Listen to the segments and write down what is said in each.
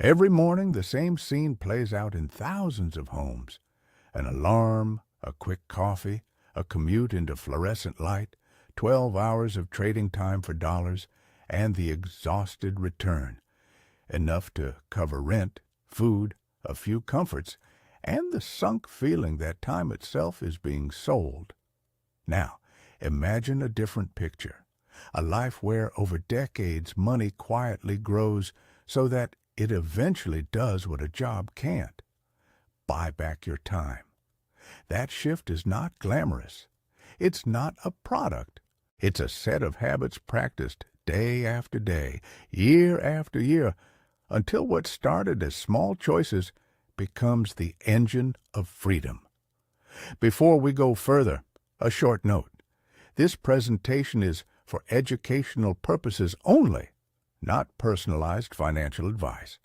Every morning, the same scene plays out in thousands of homes. An alarm, a quick coffee, a commute into fluorescent light, 12 hours of trading time for dollars, and the exhausted return, enough to cover rent, food, a few comforts, and the sunk feeling that time itself is being sold. Now, imagine a different picture, a life where over decades money quietly grows so that it eventually does what a job can't: buy back your time. That shift is not glamorous. It's not a product. It's a set of habits practiced day after day, year after year, until what started as small choices becomes the engine of freedom. Before we go further, a short note. This presentation is for educational purposes only, not personalized financial advice.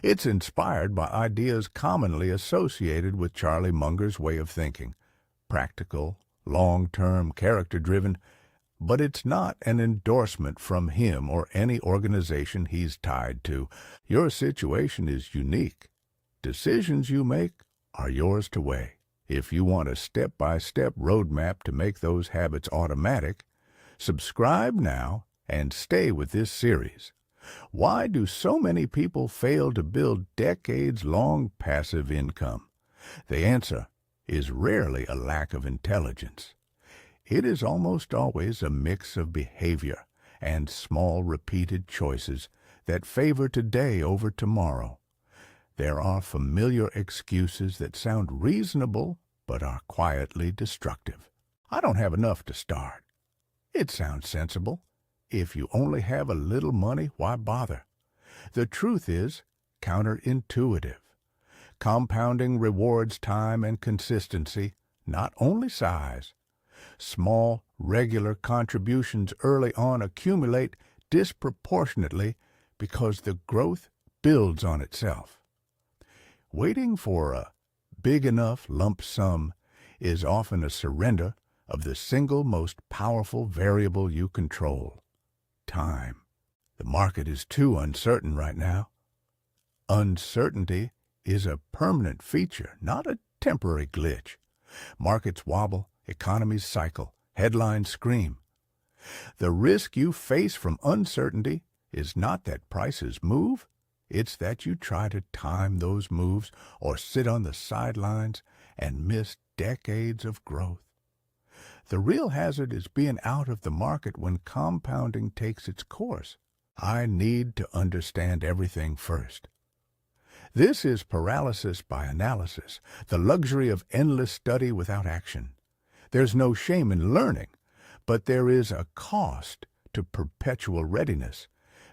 It's inspired by ideas commonly associated with Charlie Munger's way of thinking, practical, long-term, character-driven, but it's not an endorsement from him or any organization he's tied to. Your situation is unique. Decisions you make are yours to weigh. If you want a step-by-step roadmap to make those habits automatic, subscribe now and stay with this series. Why do so many people fail to build decades-long passive income? The answer is rarely a lack of intelligence. It is almost always a mix of behavior and small repeated choices that favor today over tomorrow. There are familiar excuses that sound reasonable but are quietly destructive. I don't have enough to start. It sounds sensible. If you only have a little money, why bother? The truth is counterintuitive. Compounding rewards time and consistency, not only size. Small, regular contributions early on accumulate disproportionately because the growth builds on itself. Waiting for a big enough lump sum is often a surrender of the single most powerful variable you control: time. The market is too uncertain right now. Uncertainty is a permanent feature, not a temporary glitch. Markets wobble, economies cycle, headlines scream. The risk you face from uncertainty is not that prices move. It's that you try to time those moves or sit on the sidelines and miss decades of growth. The real hazard is being out of the market when compounding takes its course. I need to understand everything first. This is paralysis by analysis, the luxury of endless study without action. There's no shame in learning, but there is a cost to perpetual readiness,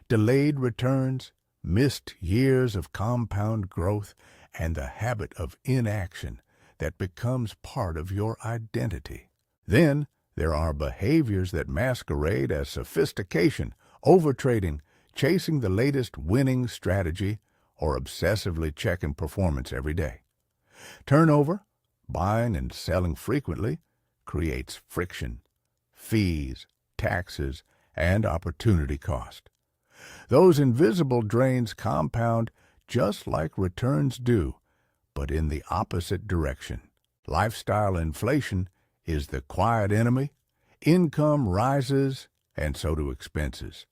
delayed returns, missed years of compound growth, and the habit of inaction that becomes part of your identity. Then there are behaviors that masquerade as sophistication, overtrading, chasing the latest winning strategy, or obsessively checking performance every day. Turnover, buying and selling frequently, creates friction, fees, taxes, and opportunity cost. Those invisible drains compound just like returns do, but in the opposite direction. Lifestyle inflation is the quiet enemy. Income rises, and so do expenses.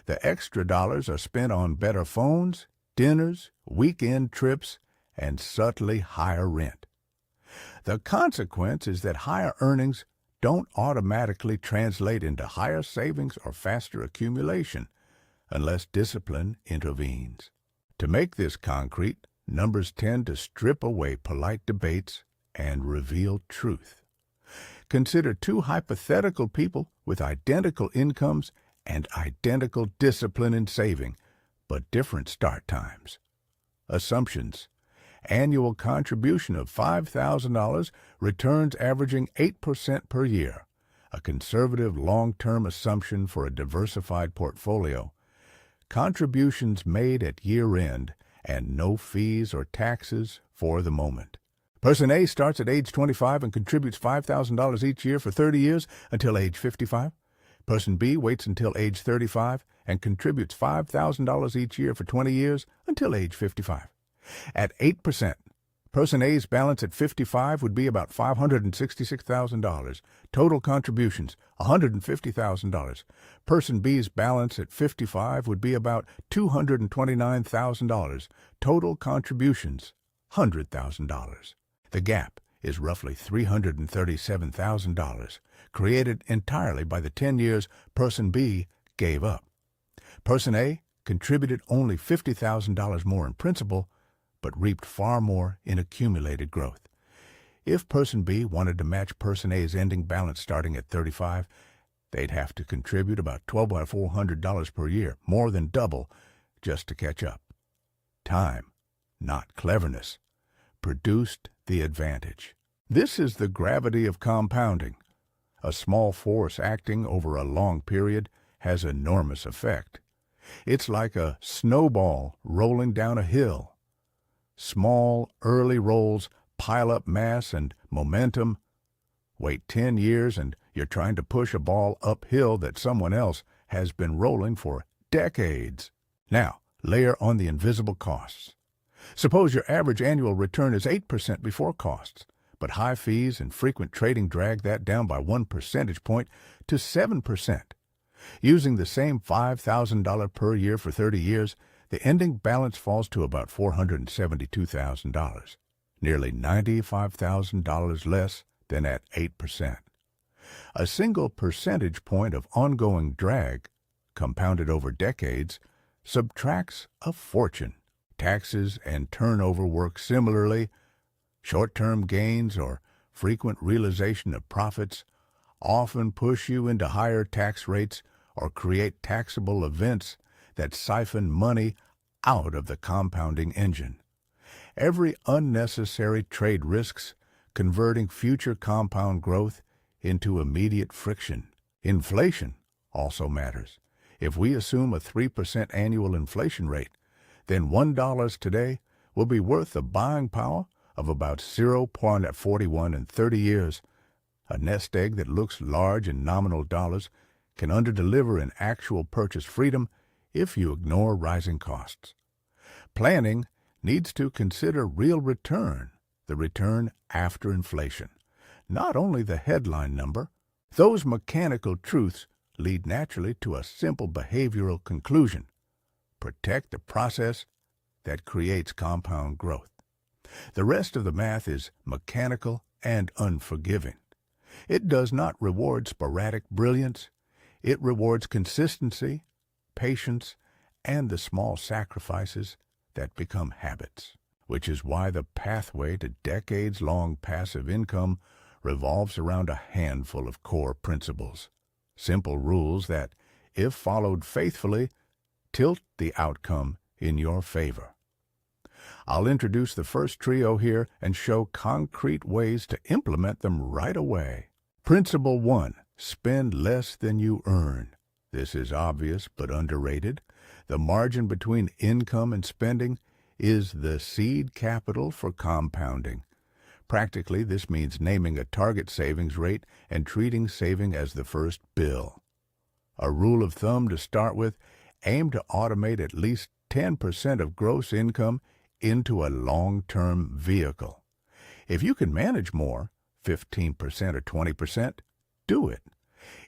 The extra dollars are spent on better phones, dinners, weekend trips, and subtly higher rent. The consequence is that higher earnings don't automatically translate into higher savings or faster accumulation unless discipline intervenes. To make this concrete, numbers tend to strip away polite debates and reveal truth. Consider two hypothetical people with identical incomes and identical discipline in saving, but different start times. Assumptions: annual contribution of $5,000, returns averaging 8% per year, a conservative long-term assumption for a diversified portfolio. Contributions made at year-end and no fees or taxes for the moment. Person A starts at age 25 and contributes $5,000 each year for 30 years until age 55. Person B waits until age 35 and contributes $5,000 each year for 20 years until age 55. At 8%, Person A's balance at 55 would be about $566,000. Total contributions, $150,000. Person B's balance at 55 would be about $229,000. Total contributions, $100,000. The gap is roughly $337,000, created entirely by the 10 years Person B gave up. Person A contributed only $50,000 more in principal, but reaped far more in accumulated growth. If Person B wanted to match Person A's ending balance starting at 35, they'd have to contribute about $12,400 per year, more than double, just to catch up. Time, not cleverness, produced the advantage. This is the gravity of compounding. A small force acting over a long period has enormous effect. It's like a snowball rolling down a hill. Small, early rolls pile up mass and momentum. Wait 10 years and you're trying to push a ball uphill that someone else has been rolling for decades. Now, layer on the invisible costs. Suppose your average annual return is 8% before costs, but high fees and frequent trading drag that down by 1 percentage point to 7%. Using the same $5,000 per year for 30 years, the ending balance falls to about $472,000, nearly $95,000 less than at 8%. A single percentage point of ongoing drag, compounded over decades, subtracts a fortune. Taxes and turnover work similarly. Short-term gains or frequent realization of profits often push you into higher tax rates or create taxable events that siphon money out of the compounding engine. Every unnecessary trade risks converting future compound growth into immediate friction. Inflation also matters. If we assume a 3% annual inflation rate, then $1 today will be worth the buying power of about 0.41 in 30 years. A nest egg that looks large in nominal dollars can underdeliver in actual purchase freedom if you ignore rising costs. Planning needs to consider real return, the return after inflation, not only the headline number. Those mechanical truths lead naturally to a simple behavioral conclusion: protect the process that creates compound growth. The rest of the math is mechanical and unforgiving. It does not reward sporadic brilliance. It rewards consistency, patience, and the small sacrifices that become habits, which is why the pathway to decades-long passive income revolves around a handful of core principles, simple rules that, if followed faithfully, tilt the outcome in your favor. I'll introduce the first trio here and show concrete ways to implement them right away. Principle 1. Spend less than you earn. This is obvious but underrated. The margin between income and spending is the seed capital for compounding. Practically, this means naming a target savings rate and treating saving as the first bill. A rule of thumb to start with: aim to automate at least 10% of gross income into a long-term vehicle. If you can manage more, 15% or 20%, do it.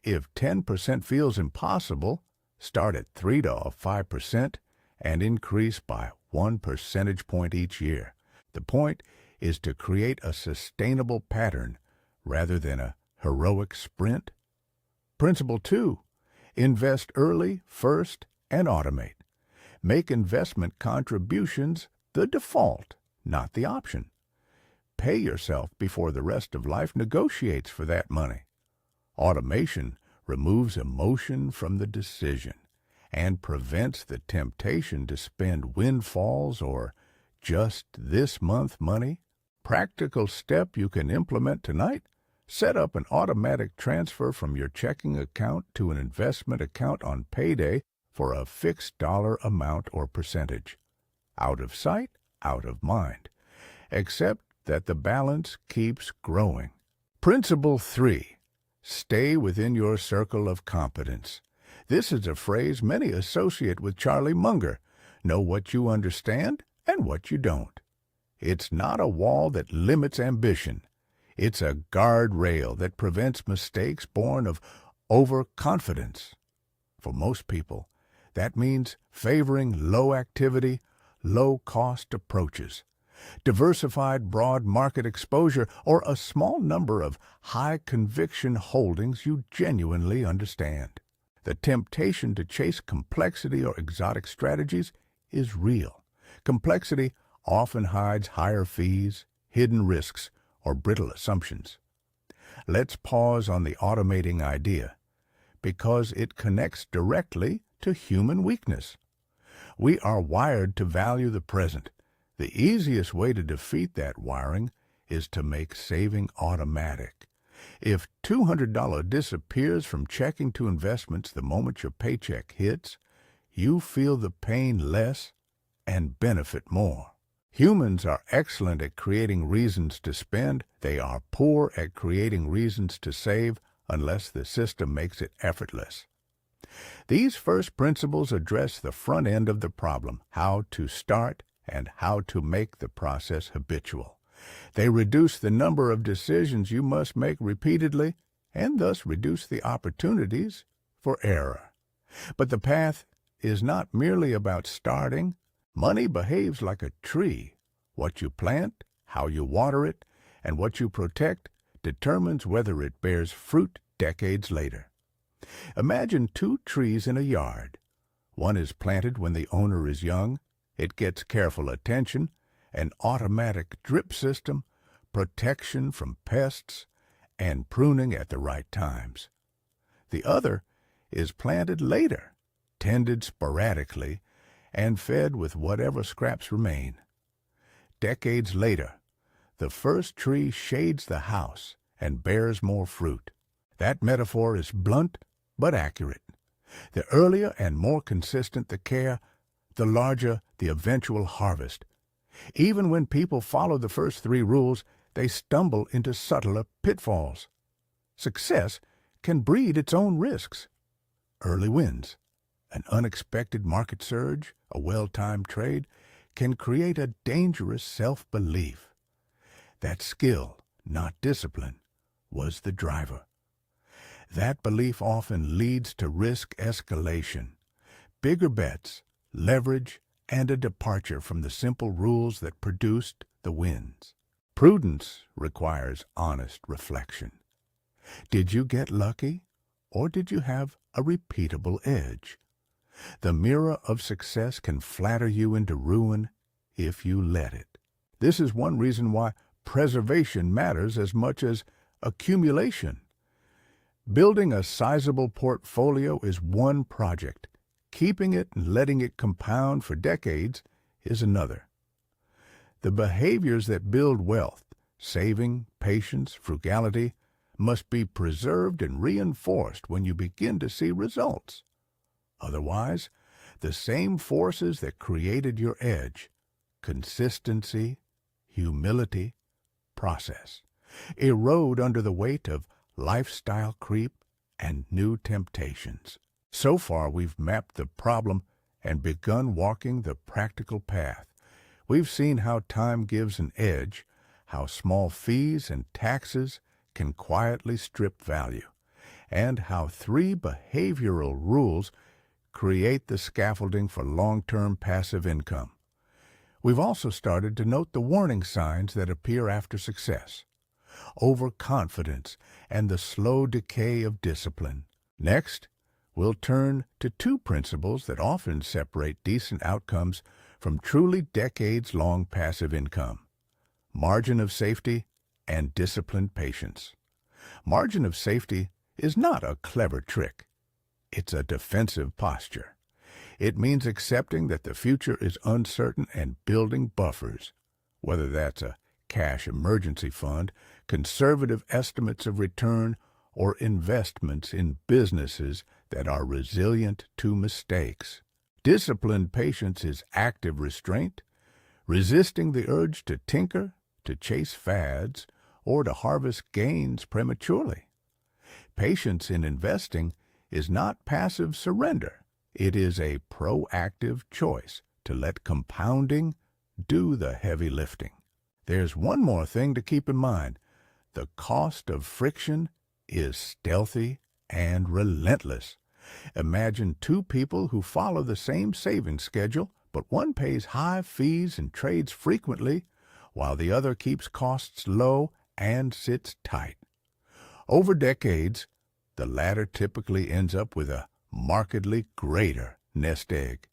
If 10% feels impossible, start at 3 to 5% and increase by 1 percentage point each year. The point is to create a sustainable pattern rather than a heroic sprint. Principle 2. Invest early, first, and automate. Make investment contributions the default, not the option. Pay yourself before the rest of life negotiates for that money. Automation removes emotion from the decision and prevents the temptation to spend windfalls or just this month money. Practical step you can implement tonight: set up an automatic transfer from your checking account to an investment account on payday for a fixed dollar amount or percentage. Out of sight, out of mind, except that the balance keeps growing. Principle 3. Stay within your circle of competence. This is a phrase many associate with Charlie Munger. Know what you understand and what you don't. It's not a wall that limits ambition. It's a guardrail that prevents mistakes born of overconfidence. For most people, that means favoring low-activity, low-cost approaches, diversified broad market exposure, or a small number of high-conviction holdings you genuinely understand. The temptation to chase complexity or exotic strategies is real. Complexity often hides higher fees, hidden risks, or brittle assumptions. Let's pause on the automating idea, because it connects directly to human weakness. We are wired to value the present. The easiest way to defeat that wiring is to make saving automatic. If $200 disappears from checking to investments the moment your paycheck hits, you feel the pain less and benefit more. Humans are excellent at creating reasons to spend. They are poor at creating reasons to save unless the system makes it effortless. These first principles address the front end of the problem, how to start and how to make the process habitual. They reduce the number of decisions you must make repeatedly and thus reduce the opportunities for error. But the path is not merely about starting. Money behaves like a tree. What you plant, how you water it, and what you protect determines whether it bears fruit decades later. Imagine two trees in a yard. One is planted when the owner is young. It gets careful attention, an automatic drip system, protection from pests, and pruning at the right times. The other is planted later, tended sporadically, and fed with whatever scraps remain. Decades later, the first tree shades the house and bears more fruit. That metaphor is blunt but accurate. The earlier and more consistent the care, the larger the eventual harvest. Even when people follow the first three rules, they stumble into subtler pitfalls. Success can breed its own risks. Early wins, an unexpected market surge, a well-timed trade, can create a dangerous self-belief. That skill, not discipline, was the driver. That belief often leads to risk escalation, bigger bets, leverage, and a departure from the simple rules that produced the wins. Prudence requires honest reflection. Did you get lucky, or did you have a repeatable edge? The mirror of success can flatter you into ruin if you let it. This is one reason why preservation matters as much as accumulation. Building a sizable portfolio is one project. Keeping it and letting it compound for decades is another. The behaviors that build wealth, saving, patience, frugality, must be preserved and reinforced when you begin to see results. Otherwise, the same forces that created your edge, consistency, humility, process, erode under the weight of lifestyle creep and new temptations. So far, we've mapped the problem and begun walking the practical path. We've seen how time gives an edge, how small fees and taxes can quietly strip value, and how three behavioral rules create the scaffolding for long-term passive income. We've also started to note the warning signs that appear after success: overconfidence and the slow decay of discipline. Next, we'll turn to two principles that often separate decent outcomes from truly decades-long passive income: margin of safety and disciplined patience. Margin of safety is not a clever trick. It's a defensive posture. It means accepting that the future is uncertain and building buffers, whether that's a cash emergency fund, conservative estimates of return, or investments in businesses that are resilient to mistakes. Disciplined patience is active restraint, resisting the urge to tinker, to chase fads, or to harvest gains prematurely. Patience in investing is not passive surrender. It is a proactive choice to let compounding do the heavy lifting. There's one more thing to keep in mind. The cost of friction is stealthy and relentless. Imagine two people who follow the same savings schedule, but one pays high fees and trades frequently, while the other keeps costs low and sits tight. Over decades, the latter typically ends up with a markedly greater nest egg.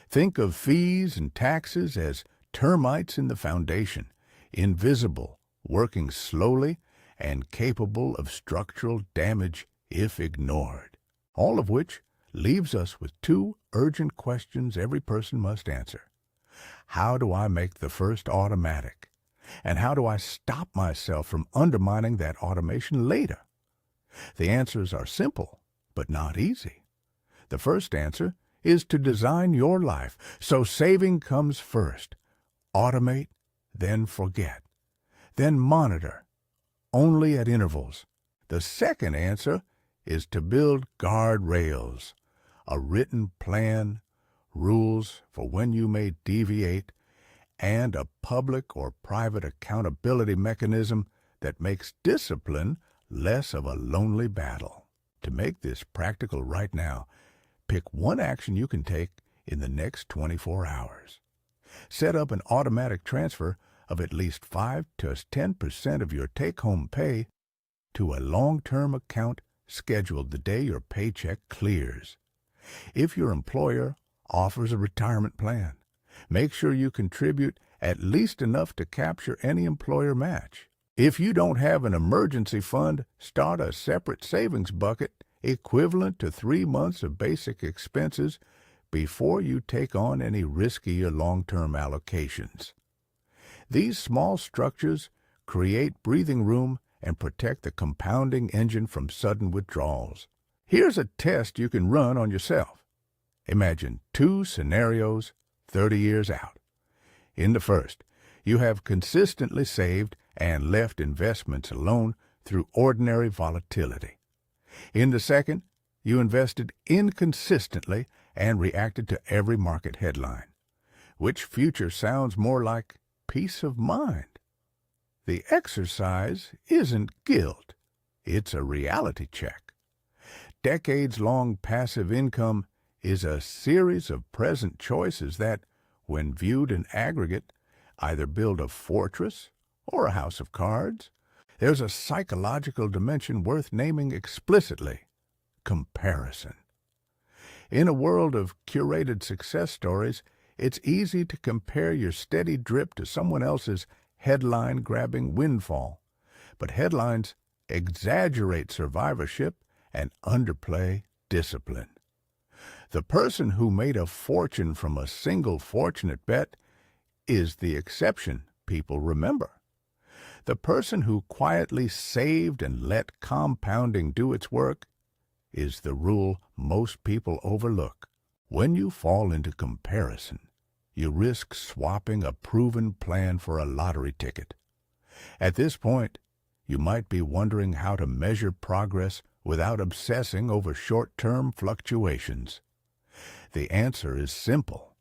Think of fees and taxes as termites in the foundation, invisible, working slowly, and capable of structural damage if ignored. All of which leaves us with two urgent questions every person must answer. How do I make the first automatic? And how do I stop myself from undermining that automation later? The answers are simple, but not easy. The first answer is to design your life so saving comes first. Automate, then forget. Then monitor, only at intervals. The second answer is to build guardrails, a written plan, rules for when you may deviate, and a public or private accountability mechanism that makes discipline less of a lonely battle. To make this practical right now, pick one action you can take in the next 24 hours. Set up an automatic transfer of at least 5 to 10% of your take-home pay to a long-term account scheduled the day your paycheck clears. If your employer offers a retirement plan, make sure you contribute at least enough to capture any employer match. If you don't have an emergency fund, start a separate savings bucket equivalent to 3 months of basic expenses before you take on any risky or long-term allocations. These small structures create breathing room and protect the compounding engine from sudden withdrawals. Here's a test you can run on yourself. Imagine 2 scenarios 30 years out. In the first, you have consistently saved and left investments alone through ordinary volatility. In the second, you invested inconsistently and reacted to every market headline. Which future sounds more like peace of mind? The exercise isn't guilt. It's a reality check. Decades-long passive income is a series of present choices that, when viewed in aggregate, either build a fortress or a house of cards. There's a psychological dimension worth naming explicitly: comparison. In a world of curated success stories, it's easy to compare your steady drip to someone else's headline-grabbing windfall. But headlines exaggerate survivorship and underplay discipline. The person who made a fortune from a single fortunate bet is the exception people remember. The person who quietly saved and let compounding do its work is the rule most people overlook. When you fall into comparison, you risk swapping a proven plan for a lottery ticket. At this point, you might be wondering how to measure progress without obsessing over short-term fluctuations. The answer is simple.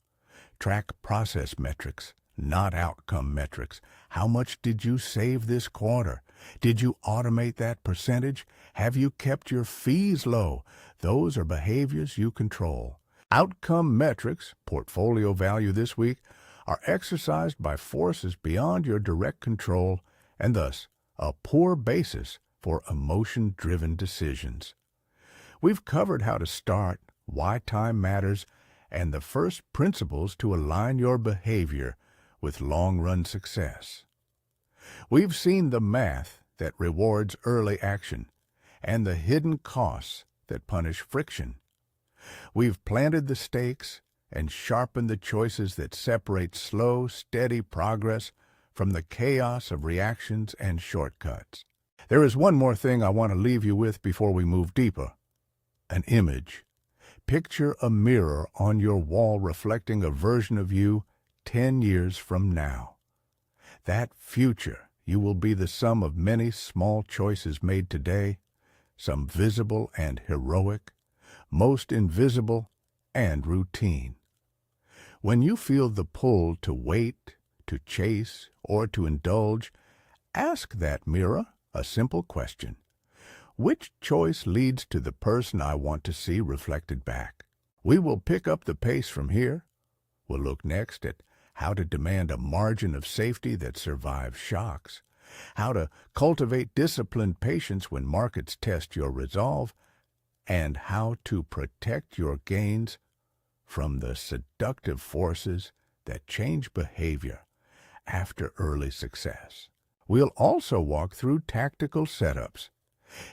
Track process metrics, not outcome metrics. How much did you save this quarter? Did you automate that percentage? Have you kept your fees low? Those are behaviors you control. Outcome metrics, portfolio value this week, are exercised by forces beyond your direct control and thus a poor basis for emotion-driven decisions. We've covered how to start, why time matters, and the first principles to align your behavior with long-run success. We've seen the math that rewards early action and the hidden costs that punish friction. We've planted the stakes and sharpened the choices that separate slow, steady progress from the chaos of reactions and shortcuts. There is one more thing I want to leave you with before we move deeper: an image. Picture a mirror on your wall reflecting a version of you 10 years from now. That future, you will be the sum of many small choices made today, some visible and heroic, most invisible and routine. When you feel the pull to wait, to chase, or to indulge, ask that mirror a simple question. Which choice leads to the person I want to see reflected back? We will pick up the pace from here. We'll look next at how to demand a margin of safety that survives shocks, how to cultivate disciplined patience when markets test your resolve, and how to protect your gains from the seductive forces that change behavior after early success. We'll also walk through tactical setups,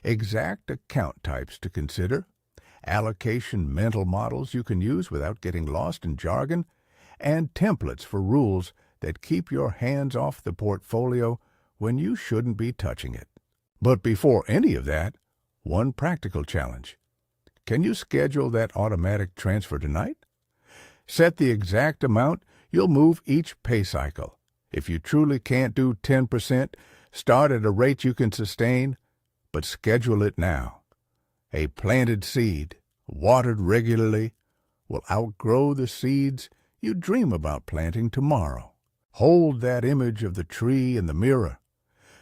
exact account types to consider, allocation mental models you can use without getting lost in jargon, and templates for rules that keep your hands off the portfolio when you shouldn't be touching it. But before any of that, one practical challenge. Can you schedule that automatic transfer tonight? Set the exact amount you'll move each pay cycle. If you truly can't do 10%, start at a rate you can sustain, but schedule it now. A planted seed, watered regularly, will outgrow the seeds you dream about planting tomorrow. Hold that image of the tree in the mirror.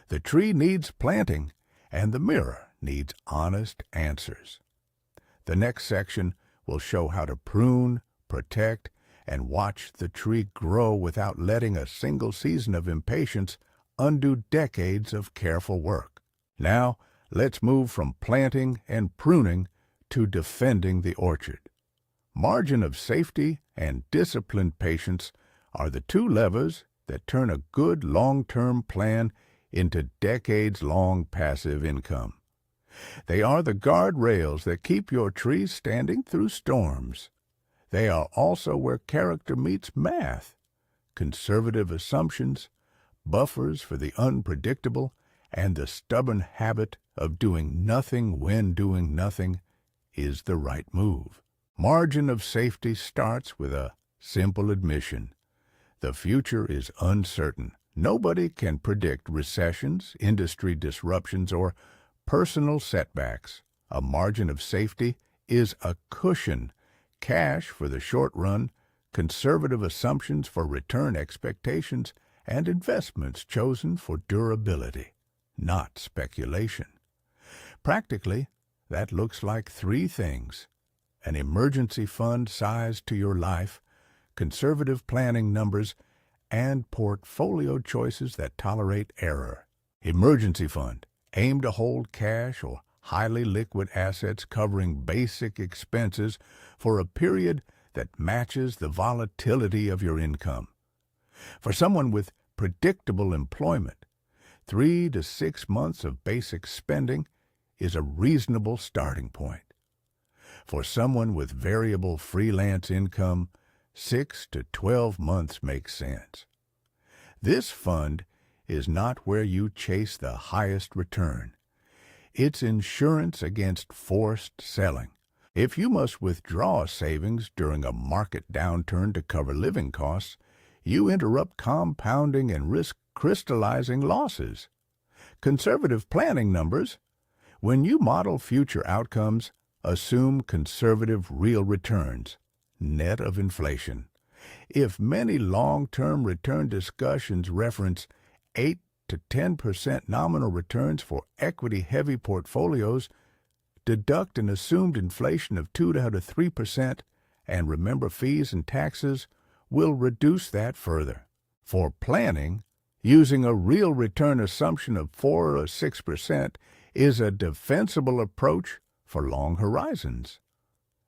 The tree needs planting, and the mirror needs honest answers. The next section will show how to prune, protect, and watch the tree grow without letting a single season of impatience undo decades of careful work. Now, let's move from planting and pruning to defending the orchard. Margin of safety and disciplined patience are the two levers that turn a good long-term plan into decades-long passive income. They are the guardrails that keep your trees standing through storms. They are also where character meets math, conservative assumptions, buffers for the unpredictable, and the stubborn habit of doing nothing when doing nothing is the right move. Margin of safety starts with a simple admission. The future is uncertain. Nobody can predict recessions, industry disruptions, or personal setbacks. A margin of safety is a cushion, cash for the short run, conservative assumptions for return expectations, and investments chosen for durability, not speculation. Practically, that looks like three things: an emergency fund sized to your life, conservative planning numbers, and portfolio choices that tolerate error. Emergency fund, aim to hold cash or highly liquid assets covering basic expenses for a period that matches the volatility of your income. For someone with predictable employment, 3 to 6 months of basic spending is a reasonable starting point. For someone with variable freelance income, 6 to 12 months makes sense. This fund is not where you chase the highest return. It's insurance against forced selling. If you must withdraw savings during a market downturn to cover living costs, you interrupt compounding and risk crystallizing losses. Conservative planning numbers. When you model future outcomes, assume conservative real returns, net of inflation. If many long-term return discussions reference 8 to 10% nominal returns for equity-heavy portfolios, deduct an assumed inflation of 2 to 3%, and remember fees and taxes will reduce that further. For planning, using a real return assumption of 4 or 6% is a defensible approach for long horizons.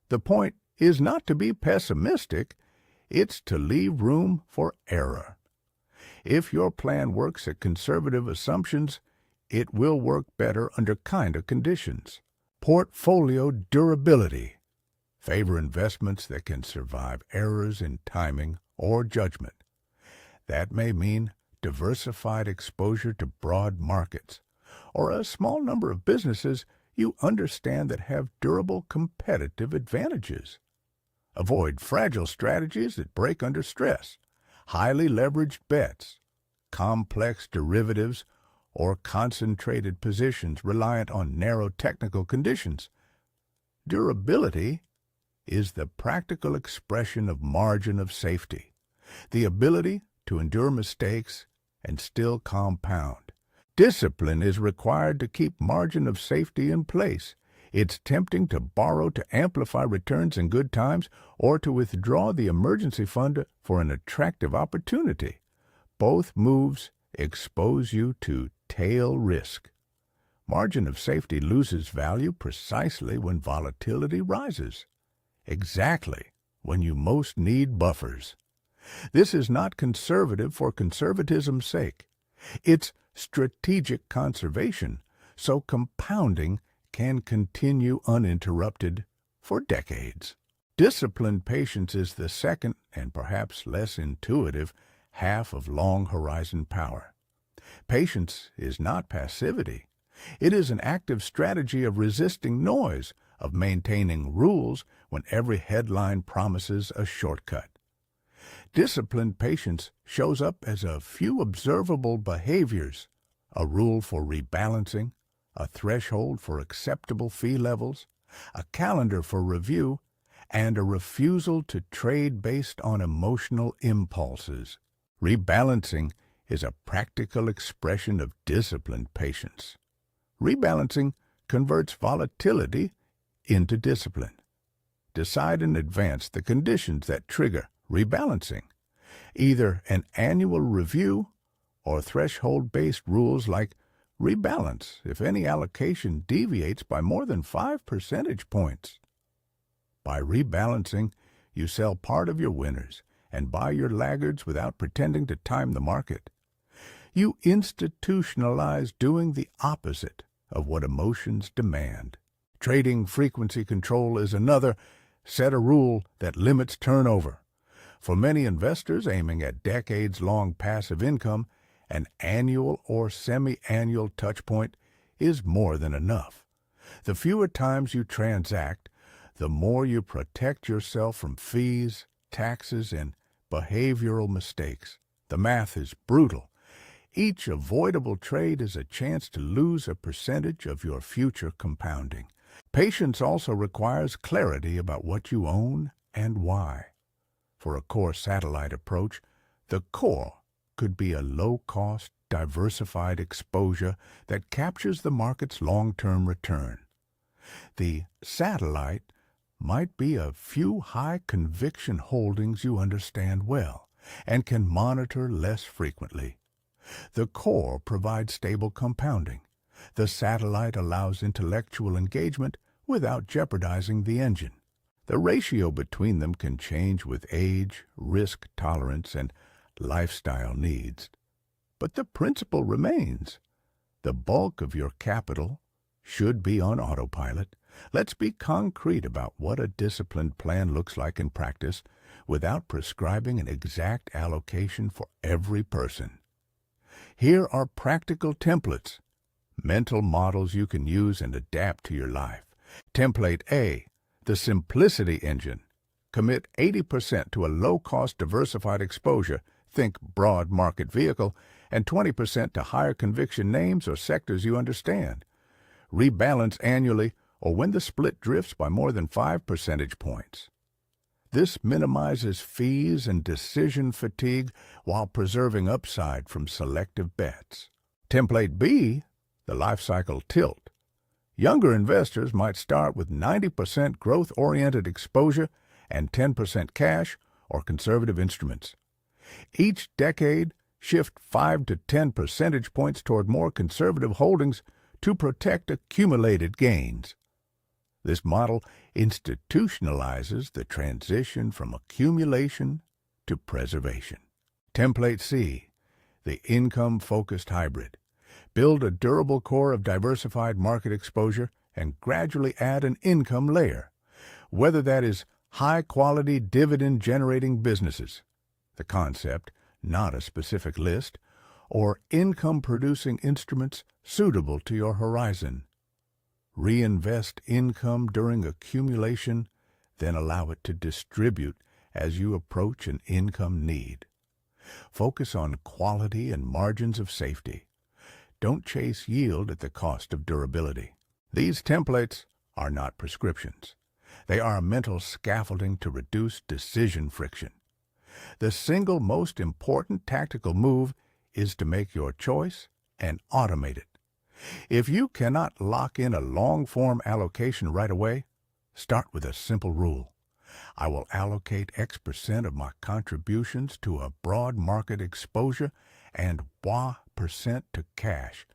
The point is not to be pessimistic, it's to leave room for error. If your plan works at conservative assumptions, it will work better under kinder conditions. Portfolio durability. Favor investments that can survive errors in timing or judgment. That may mean diversified exposure to broad markets, or a small number of businesses you understand that have durable competitive advantages. Avoid fragile strategies that break under stress, highly leveraged bets, complex derivatives, or concentrated positions reliant on narrow technical conditions. Durability is the practical expression of margin of safety, the ability to endure mistakes and still compound. Discipline is required to keep margin of safety in place. It's tempting to borrow to amplify returns in good times or to withdraw the emergency fund for an attractive opportunity. Both moves expose you to tail risk. Margin of safety loses value precisely when volatility rises, exactly when you most need buffers. This is not conservative for conservatism's sake. It's strategic conservation, so compounding can continue uninterrupted for decades. Disciplined patience is the second, and perhaps less intuitive, half of long horizon power. Patience is not passivity. It is an active strategy of resisting noise, of maintaining rules when every headline promises a shortcut. Disciplined patience shows up as a few observable behaviors: a rule for rebalancing, a threshold for acceptable fee levels, a calendar for review, and a refusal to trade based on emotional impulses. Rebalancing is a practical expression of disciplined patience. Rebalancing converts volatility into discipline. Decide in advance the conditions that trigger rebalancing, either an annual review or threshold-based rules like rebalance if any allocation deviates by more than 5 percentage points. By rebalancing, you sell part of your winners and buy your laggards without pretending to time the market. You institutionalize doing the opposite of what emotions demand. Trading frequency control is another. Set a rule that limits turnover. For many investors aiming at decades-long passive income, an annual or semi-annual touchpoint is more than enough. The fewer times you transact, the more you protect yourself from fees, taxes, and behavioral mistakes. The math is brutal. Each avoidable trade is a chance to lose a percentage of your future compounding. Patience also requires clarity about what you own and why. For a core satellite approach, the core could be a low-cost, diversified exposure that captures the market's long-term return. The satellite might be a few high-conviction holdings you understand well and can monitor less frequently. The core provides stable compounding. The satellite allows intellectual engagement without jeopardizing the engine. The ratio between them can change with age, risk tolerance, and lifestyle needs. But the principle remains. The bulk of your capital should be on autopilot. Let's be concrete about what a disciplined plan looks like in practice without prescribing an exact allocation for every person. Here are practical templates, mental models you can use and adapt to your life. Template A, the simplicity engine. Commit 80% to a low-cost diversified exposure, think broad market vehicle, and 20% to higher conviction names or sectors you understand. Rebalance annually or when the split drifts by more than 5 percentage points. This minimizes fees and decision fatigue while preserving upside from selective bets. Template B, the life cycle tilt. Younger investors might start with 90% growth-oriented exposure and 10% cash or conservative instruments. Each decade, shift 5 to 10 percentage points toward more conservative holdings to protect accumulated gains. This model institutionalizes the transition from accumulation to preservation. Template C, the income-focused hybrid. Build a durable core of diversified market exposure and gradually add an income layer, whether that is high-quality dividend-generating businesses, the concept, not a specific list, or income-producing instruments suitable to your horizon. Reinvest income during accumulation, then allow it to distribute as you approach an income need. Focus on quality and margins of safety. don't chase yield at the cost of durability. These templates are not prescriptions. They are a mental scaffolding to reduce decision friction. The single most important tactical move is to make your choice and automate it. If you cannot lock in a long-form allocation right away, start with a simple rule. I will allocate X% of my contributions to a broad market exposure and Y% to cash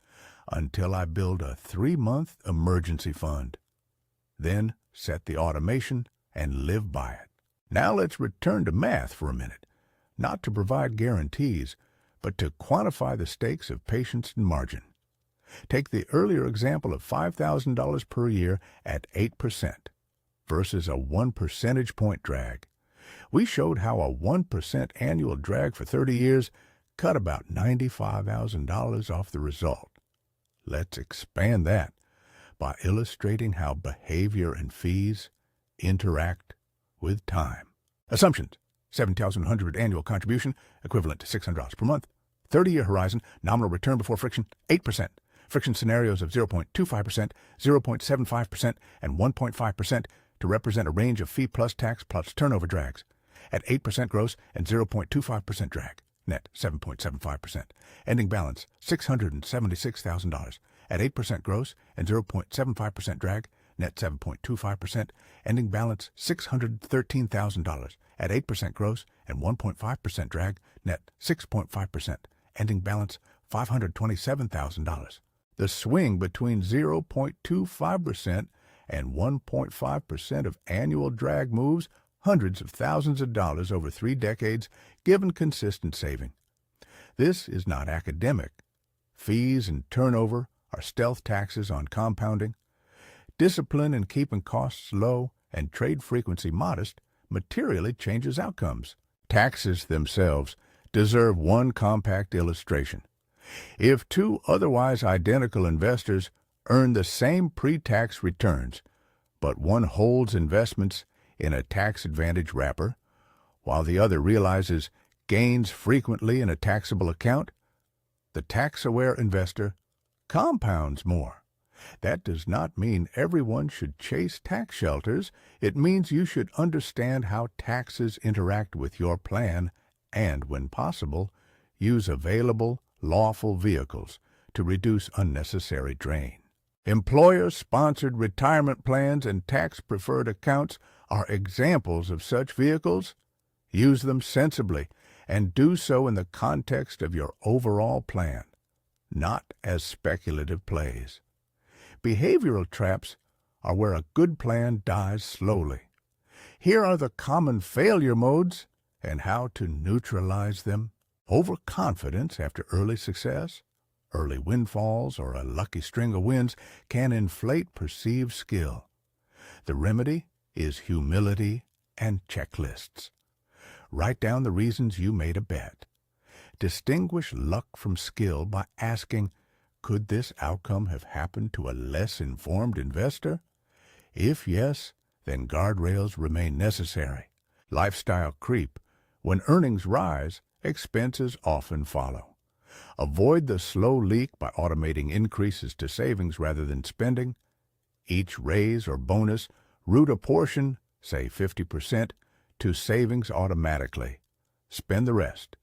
until I build a 3-month emergency fund. Then set the automation and live by it. Now let's return to math for a minute, not to provide guarantees, but to quantify the stakes of patience and margin. Take the earlier example of $5,000 per year at 8% versus a 1 percentage point drag. We showed how a 1% annual drag for 30 years cut about $95,000 off the result. Let's expand that by illustrating how behavior and fees interact with time. Assumptions: $7,100 annual contribution, equivalent to $600 per month. 30-year horizon, nominal return before friction, 8%. Friction scenarios of 0.25%, 0.75%, and 1.5% to represent a range of fee plus tax plus turnover drags. At 8% gross and 0.25% drag, net 7.75%. Ending balance, $676,000. At 8% gross and 0.75% drag, net 7.25%. Ending balance, $613,000. At 8% gross and 1.5% drag, net 6.5%. Ending balance, $527,000. The swing between 0.25% and 1.5% of annual drag moves hundreds of thousands of dollars over 3 decades, given consistent saving. This is not academic. Fees and turnover are stealth taxes on compounding. Discipline in keeping costs low and trade frequency modest materially changes outcomes. Taxes themselves deserve one compact illustration. If 2 otherwise identical investors earn the same pre-tax returns, but one holds investments in a tax-advantage wrapper, while the other realizes gains frequently in a taxable account, the tax-aware investor compounds more. That does not mean everyone should chase tax shelters. It means you should understand how taxes interact with your plan and, when possible, use available, lawful vehicles to reduce unnecessary drain. Employer-sponsored retirement plans and tax-preferred accounts are examples of such vehicles. Use them sensibly and do so in the context of your overall plan, not as speculative plays. Behavioral traps are where a good plan dies slowly. Here are the common failure modes and how to neutralize them. Overconfidence after early success, early windfalls, or a lucky string of wins can inflate perceived skill. The remedy is humility and checklists. Write down the reasons you made a bet. Distinguish luck from skill by asking, could this outcome have happened to a less informed investor? If yes, then guardrails remain necessary. Lifestyle creep. When earnings rise, expenses often follow. Avoid the slow leak by automating increases to savings rather than spending. Each raise or bonus, route a portion, say 50%, to savings automatically. Spend the rest.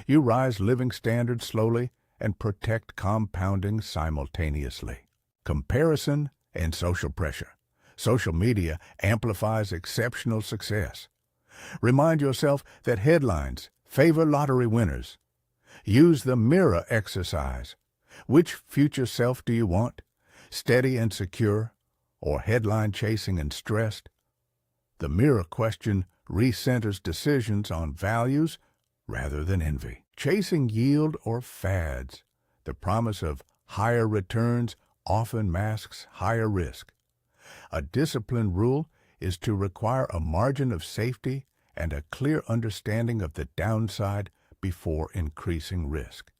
You rise living standards slowly and protect compounding simultaneously. Comparison and social pressure. Social media amplifies exceptional success. Remind yourself that headlines favor lottery winners. Use the mirror exercise. Which future self do you want? Steady and secure, or headline chasing and stressed? The mirror question recenters decisions on values rather than envy. Chasing yield or fads. The promise of higher returns often masks higher risk. A disciplined rule is to require a margin of safety and a clear understanding of the downside before increasing risk.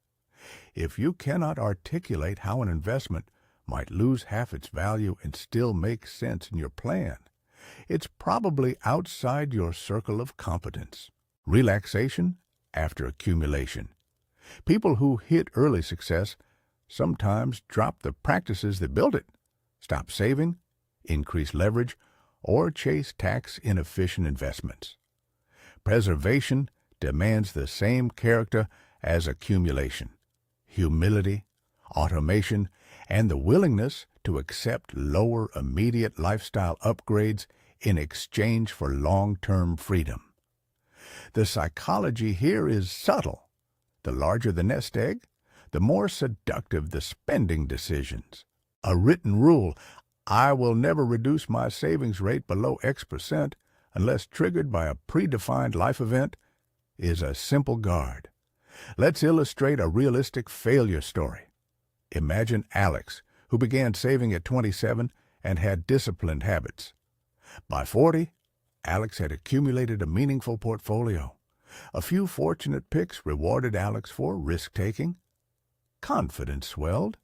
If you cannot articulate how an investment might lose half its value and still make sense in your plan, it's probably outside your circle of competence. Relaxation after accumulation. People who hit early success sometimes drop the practices that built it, stop saving, increase leverage, or chase tax-inefficient investments. Preservation demands the same character as accumulation: humility, automation, and the willingness to accept lower immediate lifestyle upgrades in exchange for long-term freedom. The psychology here is subtle. The larger the nest egg, the more seductive the spending decisions. A written rule, I will never reduce my savings rate below X% unless triggered by a predefined life event, is a simple guard. Let's illustrate a realistic failure story. Imagine Alex, who began saving at 27 and had disciplined habits. By 40, Alex had accumulated a meaningful portfolio. A few fortunate picks rewarded Alex for risk-taking. Confidence swelled.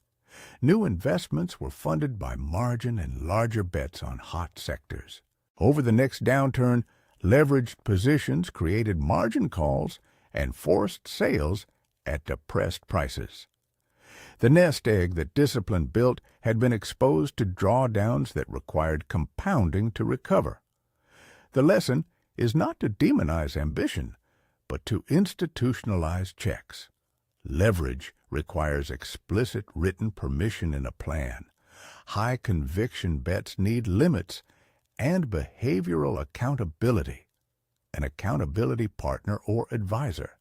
New investments were funded by margin and larger bets on hot sectors. Over the next downturn, leveraged positions created margin calls and forced sales at depressed prices. The nest egg that discipline built had been exposed to drawdowns that required compounding to recover. The lesson is not to demonize ambition, but to institutionalize checks. Leverage requires explicit written permission in a plan. High-conviction bets need limits and behavioral accountability. An accountability partner or advisor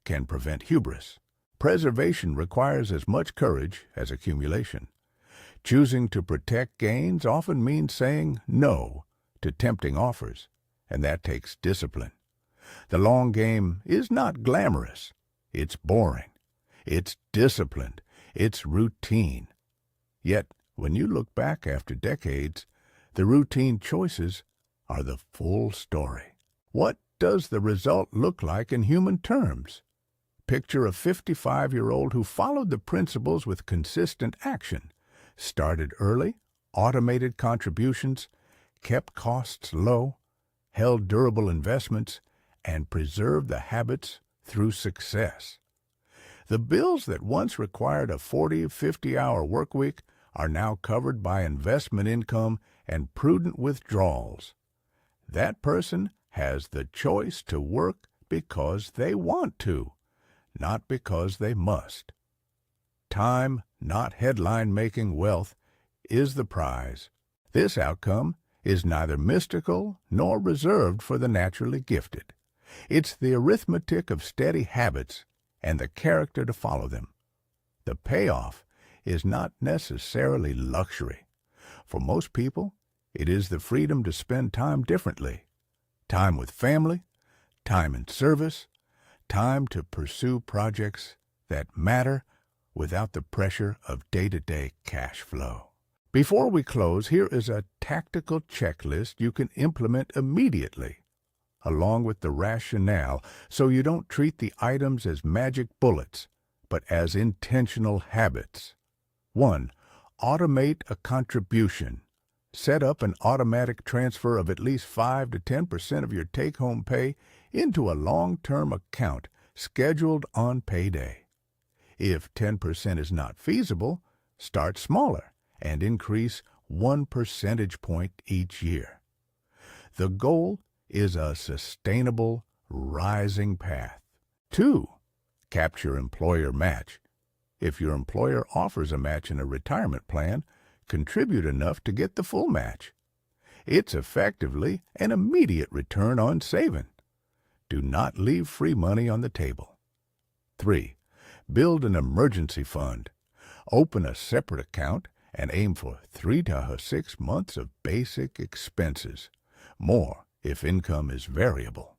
can prevent hubris. Preservation requires as much courage as accumulation. Choosing to protect gains often means saying no to tempting offers, and that takes discipline. The long game is not glamorous. It's boring. It's disciplined. It's routine. Yet, when you look back after decades, the routine choices are the full story. What does the result look like in human terms? Picture a 55-year-old who followed the principles with consistent action, started early, automated contributions, kept costs low, held durable investments, and preserved the habits through success. The bills that once required a 40, 50-hour work week are now covered by investment income and prudent withdrawals. That person has the choice to work because they want to, not because they must. Time, not headline-making wealth, is the prize. This outcome is neither mystical nor reserved for the naturally gifted. It's the arithmetic of steady habits and the character to follow them. The payoff is not necessarily luxury. For most people, it is the freedom to spend time differently. Time with family, time in service, time to pursue projects that matter without the pressure of day-to-day cash flow. Before we close, here is a tactical checklist you can implement immediately, along with the rationale, so you don't treat the items as magic bullets, but as intentional habits. 1. Automate a contribution. Set up an automatic transfer of at least 5 to 10% of your take-home pay into a long-term account scheduled on payday. If 10% is not feasible, start smaller and increase 1 percentage point each year. The goal is a sustainable, rising path. 2. Capture employer match. If your employer offers a match in a retirement plan, contribute enough to get the full match. It's effectively an immediate return on saving. Do not leave free money on the table. 3. Build an emergency fund. Open a separate account and aim for 3 to 6 months of basic expenses. More if income is variable.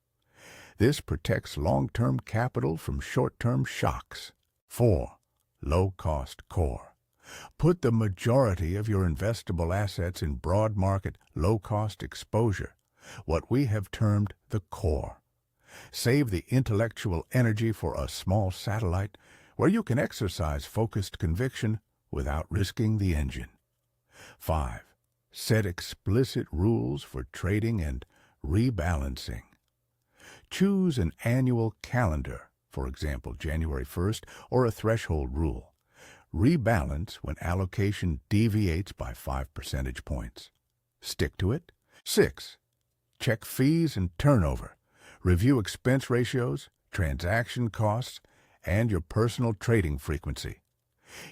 This protects long-term capital from short-term shocks. 4. Low-cost core. Put the majority of your investable assets in broad market, low-cost exposure, what we have termed the core. Save the intellectual energy for a small satellite where you can exercise focused conviction without risking the engine. 5. Set explicit rules for trading and rebalancing. Choose an annual calendar, for example, January 1st, or a threshold rule. Rebalance when allocation deviates by 5 percentage points. Stick to it. 6. Check fees and turnover. Review expense ratios, transaction costs, and your personal trading frequency.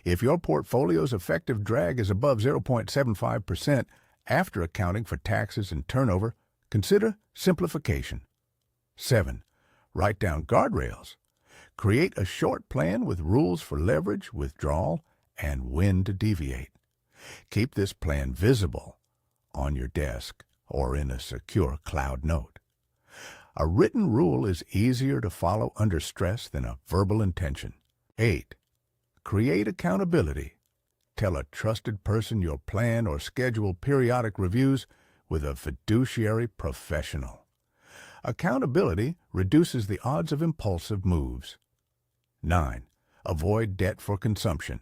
If your portfolio's effective drag is above 0.75% after accounting for taxes and turnover, consider simplification. 7. Write down guardrails. Create a short plan with rules for leverage, withdrawal, and when to deviate. Keep this plan visible on your desk or in a secure cloud note. A written rule is easier to follow under stress than a verbal intention. 8. Create accountability. Tell a trusted person your plan or schedule periodic reviews with a fiduciary professional. Accountability reduces the odds of impulsive moves. 9. Avoid debt for consumption.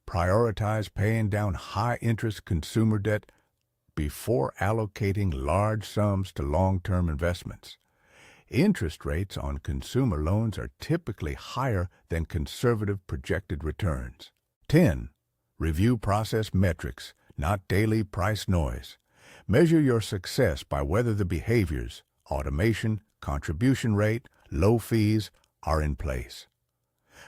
Prioritize paying down high-interest consumer debt before allocating large sums to long-term investments. Interest rates on consumer loans are typically higher than conservative projected returns. 10. Review process metrics, not daily price noise. Measure your success by whether the behaviors, automation, contribution rate, low fees, are in place.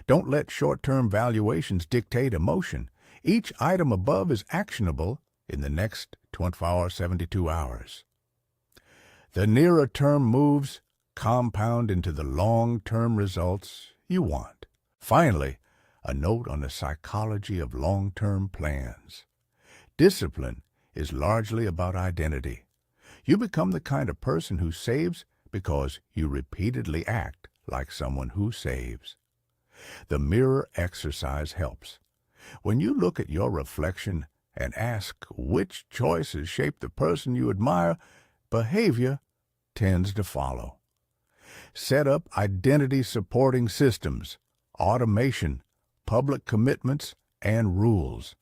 Don't let short-term valuations dictate emotion. Each item above is actionable in the next 24 or 72 hours. The nearer-term moves compound into the long-term results you want. Finally, a note on the psychology of long-term plans. Discipline is largely about identity. You become the kind of person who saves because you repeatedly act like someone who saves. The mirror exercise helps. When you look at your reflection and ask which choices shape the person you admire, behavior tends to follow. Set up identity-supporting systems, automation, public commitments, and rules.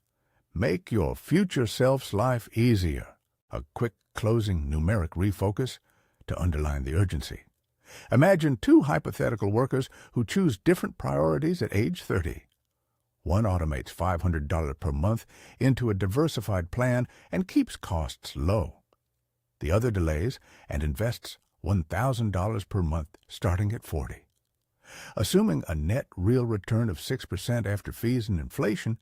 Make your future self's life easier. A quick closing numeric refocus to underline the urgency. Imagine two hypothetical workers who choose different priorities at age 30. One automates $500 per month into a diversified plan and keeps costs low. The other delays and invests $1,000 per month starting at 40. Assuming a net real return of 6% after fees and inflation,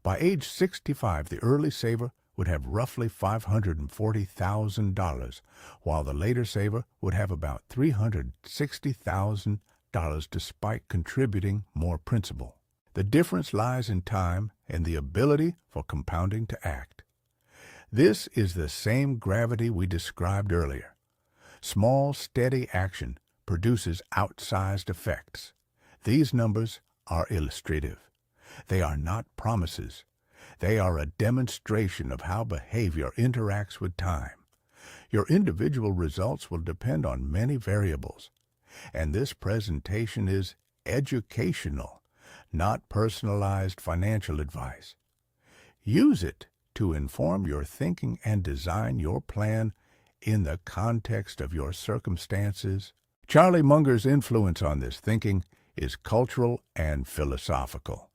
by age 65 the early saver would have roughly $540,000, while the later saver would have about $360,000 despite contributing more principal. The difference lies in time and the ability for compounding to act. This is the same gravity we described earlier. Small, steady action produces outsized effects. These numbers are illustrative. They are not promises. They are a demonstration of how behavior interacts with time. Your individual results will depend on many variables, and this presentation is educational, not personalized financial advice. Use it to inform your thinking and design your plan in the context of your circumstances. Charlie Munger's influence on this thinking is cultural and philosophical.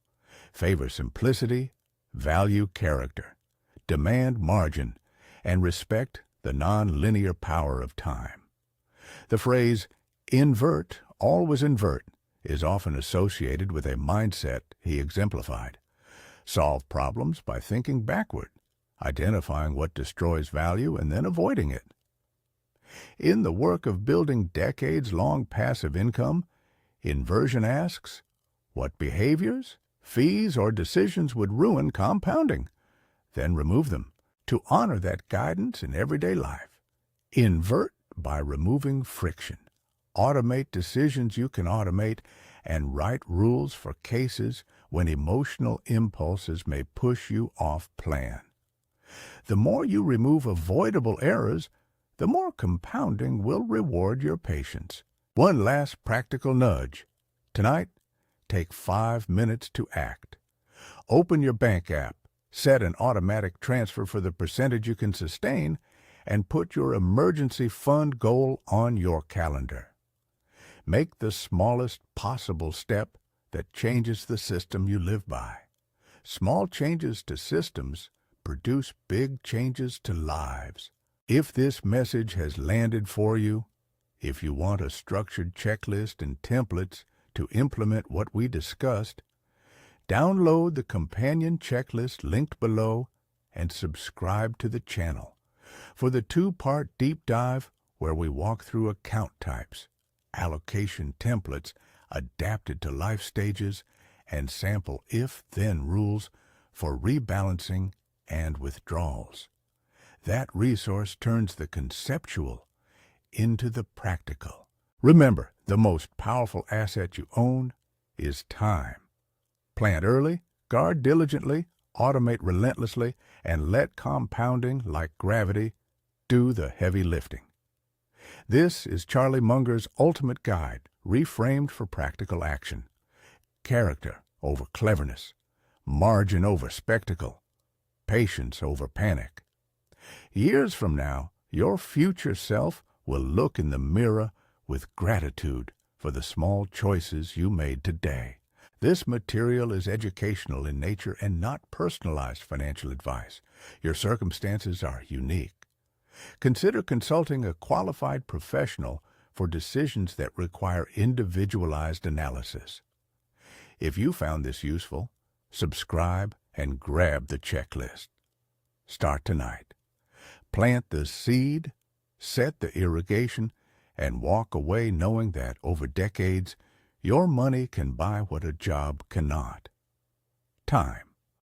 Favor simplicity, value character, demand margin, and respect the non-linear power of time. The phrase, invert, always invert, is often associated with a mindset he exemplified. Solve problems by thinking backward, identifying what destroys value and then avoiding it. In the work of building decades-long passive income, inversion asks, what behaviors, fees, or decisions would ruin compounding? Then remove them to honor that guidance in everyday life. Invert by removing friction. Automate decisions you can automate, and write rules for cases when emotional impulses may push you off plan. The more you remove avoidable errors, the more compounding will reward your patience. One last practical nudge. Tonight, take 5 minutes to act. Open your bank app, set an automatic transfer for the percentage you can sustain, and put your emergency fund goal on your calendar. Make the smallest possible step that changes the system you live by. Small changes to systems produce big changes to lives. If this message has landed for you, if you want a structured checklist and templates to implement what we discussed, download the companion checklist linked below and subscribe to the channel for the 2-part deep dive where we walk through account types, allocation templates adapted to life stages, and sample if-then rules for rebalancing and withdrawals. That resource turns the conceptual into the practical. Remember, the most powerful asset you own is time. Plan early, guard diligently, automate relentlessly, and let compounding, like gravity, do the heavy lifting. This is Charlie Munger's ultimate guide, reframed for practical action. Character over cleverness, margin over spectacle, patience over panic. Years from now, your future self will look in the mirror with gratitude for the small choices you made today. This material is educational in nature and not personalized financial advice. Your circumstances are unique. Consider consulting a qualified professional for decisions that require individualized analysis. If you found this useful, subscribe and grab the checklist. Start tonight. Plant the seed, set the irrigation, and walk away knowing that over decades, your money can buy what a job cannot. Time.